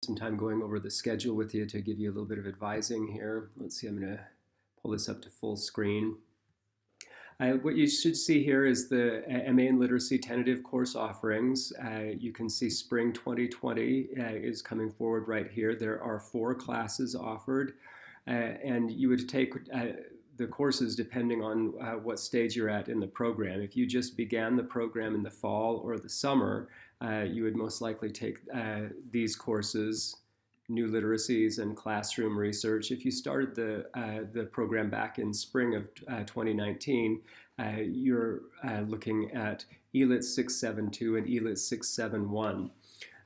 some time going over the schedule with you to give you a little bit of advising here. Let's see, I'm going to pull this up to full screen. What you should see here is the MA in Literacy tentative course offerings. You can see Spring 2020 is coming forward right here. There are 4 classes offered, and you would take the courses depending on what stage you're at in the program. If you just began the program in the fall or the summer, you would most likely take these courses, New Literacies and Classroom Research. If you started the program back in spring of 2019, you're looking at ELIT 672 and ELIT 671.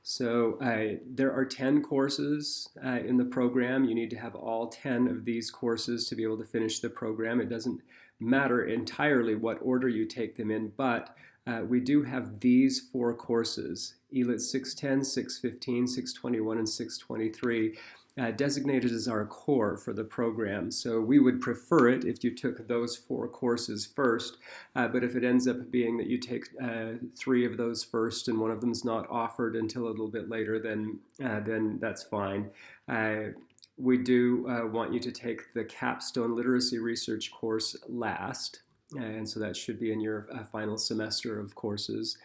So there are 10 courses in the program. You need to have all 10 of these courses to be able to finish the program. It doesn't matter entirely what order you take them in, but we do have these 4 courses, ELIT 610, 615, 621, and 623, designated as our core for the program. So we would prefer it if you took those 4 courses first, but if it ends up being that you take 3 of those first and one of them is not offered until a little bit later, then that's fine. We do want you to take the Capstone Literacy Research course last, and so that should be in your final semester of courses.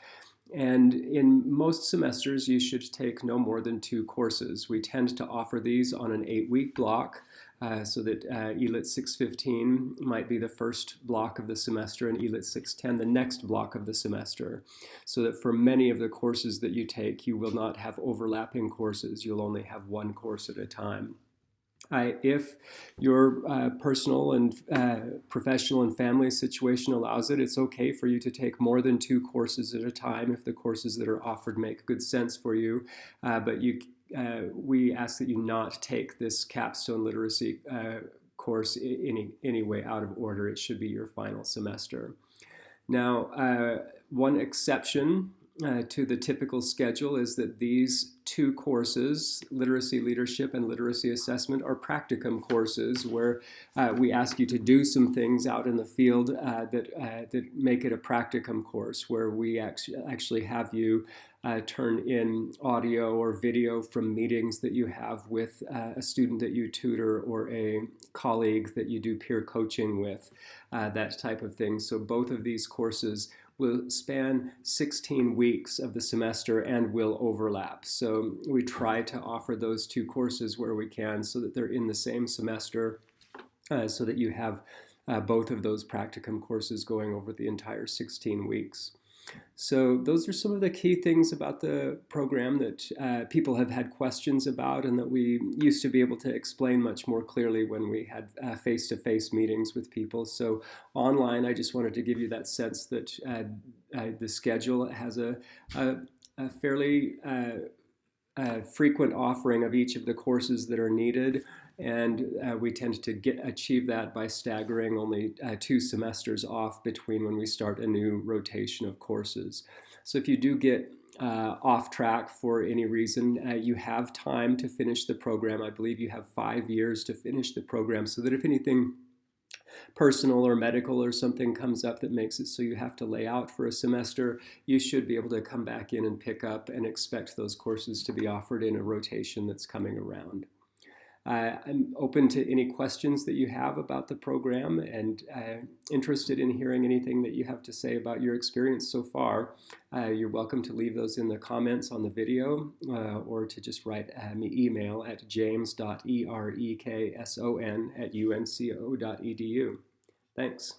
And in most semesters, you should take no more than 2 courses. We tend to offer these on an 8-week block, so that ELIT 615 might be the first block of the semester and ELIT 610 the next block of the semester. So that for many of the courses that you take, you will not have overlapping courses. You'll only have 1 course at a time. If your personal and professional and family situation allows it, it's okay for you to take more than 2 courses at a time if the courses that are offered make good sense for you. But we ask that you not take this Capstone Literacy course any way out of order. It should be your final semester. Now, one exception to the typical schedule is that these 2 courses, Literacy Leadership and Literacy Assessment, are practicum courses where we ask you to do some things out in the field that make it a practicum course, where we actually have you turn in audio or video from meetings that you have with a student that you tutor or a colleague that you do peer coaching with, that type of thing. So both of these courses will span 16 weeks of the semester and will overlap. So we try to offer those 2 courses where we can so that they're in the same semester, so that you have both of those practicum courses going over the entire 16 weeks. So those are some of the key things about the program that people have had questions about and that we used to be able to explain much more clearly when we had face-to-face meetings with people. So online, I just wanted to give you that sense that the schedule has a fairly frequent offering of each of the courses that are needed. And we tend to achieve that by staggering only 2 semesters off between when we start a new rotation of courses. So if you do get off track for any reason, you have time to finish the program. I believe you have 5 years to finish the program, so that if anything personal or medical or something comes up that makes it so you have to lay out for a semester, you should be able to come back in and pick up and expect those courses to be offered in a rotation that's coming around. I'm open to any questions that you have about the program and interested in hearing anything that you have to say about your experience so far. You're welcome to leave those in the comments on the video or to just write me email at james.erekson@unco.edu. Thanks.